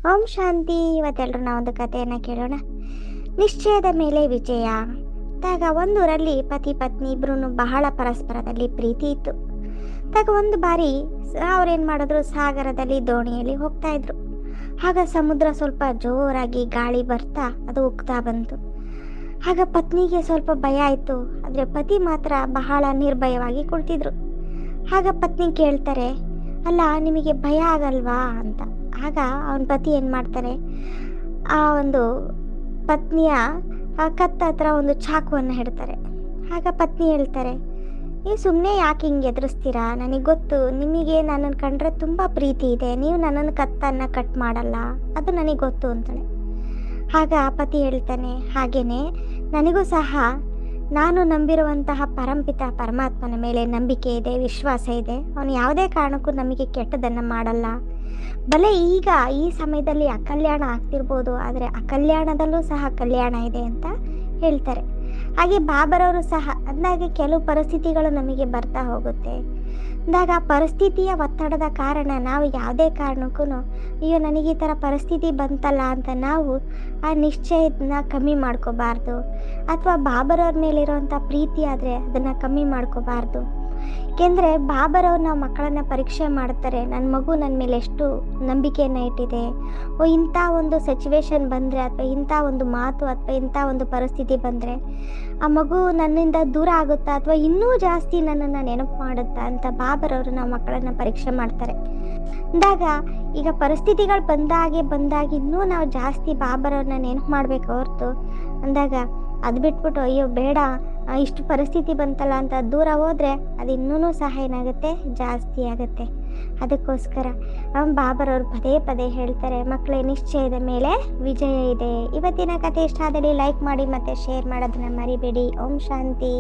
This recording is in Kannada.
ಓಂ ಶಾಂತಿ. ಇವತ್ತೆಲ್ಲರೂ ನಾವೊಂದು ಕಥೆಯನ್ನು ಕೇಳೋಣ. ನಿಶ್ಚಯದ ಮೇಲೆ ವಿಜಯ. ಒಂದು ಊರಲ್ಲಿ ಪತಿ ಪತ್ನಿ ಇಬ್ರು ಬಹಳ ಪರಸ್ಪರದಲ್ಲಿ ಪ್ರೀತಿ ಇತ್ತು. ಒಂದು ಬಾರಿ ಅವ್ರೇನು ಮಾಡಿದ್ರು, ಸಾಗರದಲ್ಲಿ ದೋಣಿಯಲ್ಲಿ ಹೋಗ್ತಾ ಇದ್ರು. ಆಗ ಸಮುದ್ರ ಸ್ವಲ್ಪ ಜೋರಾಗಿ ಗಾಳಿ ಬರ್ತಾ ಅದು ಉಗ್ತಾ ಬಂತು. ಆಗ ಪತ್ನಿಗೆ ಸ್ವಲ್ಪ ಭಯ ಆಯಿತು, ಆದರೆ ಪತಿ ಮಾತ್ರ ಬಹಳ ನಿರ್ಭಯವಾಗಿ ಕುಳಿತಿದ್ರು. ಆಗ ಪತ್ನಿ ಕೇಳ್ತಾರೆ, ಅಲ್ಲ ನಿಮಗೆ ಭಯ ಆಗಲ್ವಾ ಅಂತ. ಆಗ ಅವನ ಪತಿ ಏನು ಮಾಡ್ತಾರೆ, ಆ ಒಂದು ಪತ್ನಿಯ ಕತ್ತ ಹತ್ರ ಒಂದು ಚಾಕುವನ್ನು ಹಿಡ್ತಾರೆ. ಆಗ ಪತ್ನಿ ಹೇಳ್ತಾರೆ, ನೀವು ಸುಮ್ಮನೆ ಯಾಕೆ ಹಿಂಗೆ ಎದುರಿಸ್ತೀರಾ, ನನಗೆ ಗೊತ್ತು ನಿಮಗೆ ನನ್ನನ್ನು ಕಂಡ್ರೆ ತುಂಬ ಪ್ರೀತಿ ಇದೆ, ನೀವು ನನ್ನನ್ನು ಕತ್ತನ್ನು ಕಟ್ ಮಾಡಲ್ಲ, ಅದು ನನಗೆ ಗೊತ್ತು ಅಂತಾಳೆ. ಆಗ ಪತಿ ಹೇಳ್ತಾನೆ, ಹಾಗೇನೆ ನನಗೂ ಸಹ ನಾನು ನಂಬಿರುವಂತಹ ಪರಂಪಿತ ಪರಮಾತ್ಮನ ಮೇಲೆ ನಂಬಿಕೆ ಇದೆ, ವಿಶ್ವಾಸ ಇದೆ. ಅವನು ಯಾವುದೇ ಕಾರಣಕ್ಕೂ ನಮಗೆ ಕೆಟ್ಟದನ್ನು ಮಾಡಲ್ಲ. ಭಲೆ ಈಗ ಈ ಸಮಯದಲ್ಲಿ ಅಕಲ್ಯಾಣ ಆಗ್ತಿರ್ಬೋದು, ಆದರೆ ಅಕಲ್ಯಾಣದಲ್ಲೂ ಸಹ ಕಲ್ಯಾಣ ಇದೆ ಅಂತ ಹೇಳ್ತಾರೆ. ಹಾಗೆ ಬಾಬರವರು ಸಹ ಅಂದಾಗ ಕೆಲವು ಪರಿಸ್ಥಿತಿಗಳು ನಮಗೆ ಬರ್ತಾ ಹೋಗುತ್ತೆ. ಅಂದಾಗ ಪರಿಸ್ಥಿತಿಯ ಒತ್ತಡದ ಕಾರಣ ನಾವು ಯಾವುದೇ ಕಾರಣಕ್ಕೂ ಅಯ್ಯೋ ನನಗೆ ಈ ಥರ ಪರಿಸ್ಥಿತಿ ಬಂತಲ್ಲ ಅಂತ ನಾವು ಆ ನಿಶ್ಚಯನ ಕಮ್ಮಿ ಮಾಡ್ಕೋಬಾರ್ದು. ಅಥವಾ ಬಾಬರವ್ರ ಮೇಲಿರೋಂಥ ಪ್ರೀತಿ ಆದರೆ ಅದನ್ನು ಕಮ್ಮಿ ಮಾಡ್ಕೋಬಾರ್ದು. ಏಕೆಂದರೆ ಬಾಬರವ್ರು ನಾವು ಮಕ್ಕಳನ್ನು ಪರೀಕ್ಷೆ ಮಾಡ್ತಾರೆ, ನನ್ನ ಮಗು ನನ್ನ ಮೇಲೆ ಎಷ್ಟು ನಂಬಿಕೆಯನ್ನು ಇಟ್ಟಿದೆ, ಇಂಥ ಒಂದು ಸಿಚುವೇಶನ್ ಬಂದರೆ ಅಥವಾ ಇಂಥ ಒಂದು ಮಾತು ಅಥವಾ ಇಂಥ ಒಂದು ಪರಿಸ್ಥಿತಿ ಬಂದರೆ ಆ ಮಗು ನನ್ನಿಂದ ದೂರ ಆಗುತ್ತಾ ಅಥವಾ ಇನ್ನೂ ಜಾಸ್ತಿ ನನ್ನನ್ನು ನೆನಪು ಮಾಡುತ್ತಾ ಅಂತ ಬಾಬರವರು ನಾವು ಮಕ್ಕಳನ್ನು ಪರೀಕ್ಷೆ ಮಾಡ್ತಾರೆ. ಅಂದಾಗ ಈಗ ಪರಿಸ್ಥಿತಿಗಳು ಬಂದಾಗಿ ಇನ್ನೂ ನಾವು ಜಾಸ್ತಿ ಬಾಬರವ್ರನ್ನ ನೆನಪು ಮಾಡಬೇಕು ಹೊರತು, ಅಂದಾಗ ಅದು ಬಿಟ್ಬಿಟ್ಟು ಅಯ್ಯೋ ಬೇಡ ಇಷ್ಟು ಪರಿಸ್ಥಿತಿ ಬಂತಲ್ಲ ಅಂತ ದೂರ ಹೋದರೆ ಅದು ಇನ್ನೂ ಸಹ ಏನಾಗುತ್ತೆ, ಜಾಸ್ತಿ ಆಗುತ್ತೆ. ಅದಕ್ಕೋಸ್ಕರ ಬಾಬರವ್ರು ಪದೇ ಪದೇ ಹೇಳ್ತಾರೆ, ಮಕ್ಕಳೇ ನಿಶ್ಚಯದ ಮೇಲೆ ವಿಜಯ ಇದೆ. ಇವತ್ತಿನ ಕಥೆ ಇಷ್ಟ ಆದಲ್ಲಿ ಲೈಕ್ ಮಾಡಿ ಮತ್ತು ಶೇರ್ ಮಾಡೋದನ್ನ ಮರಿಬೇಡಿ. ಓಂ ಶಾಂತಿ.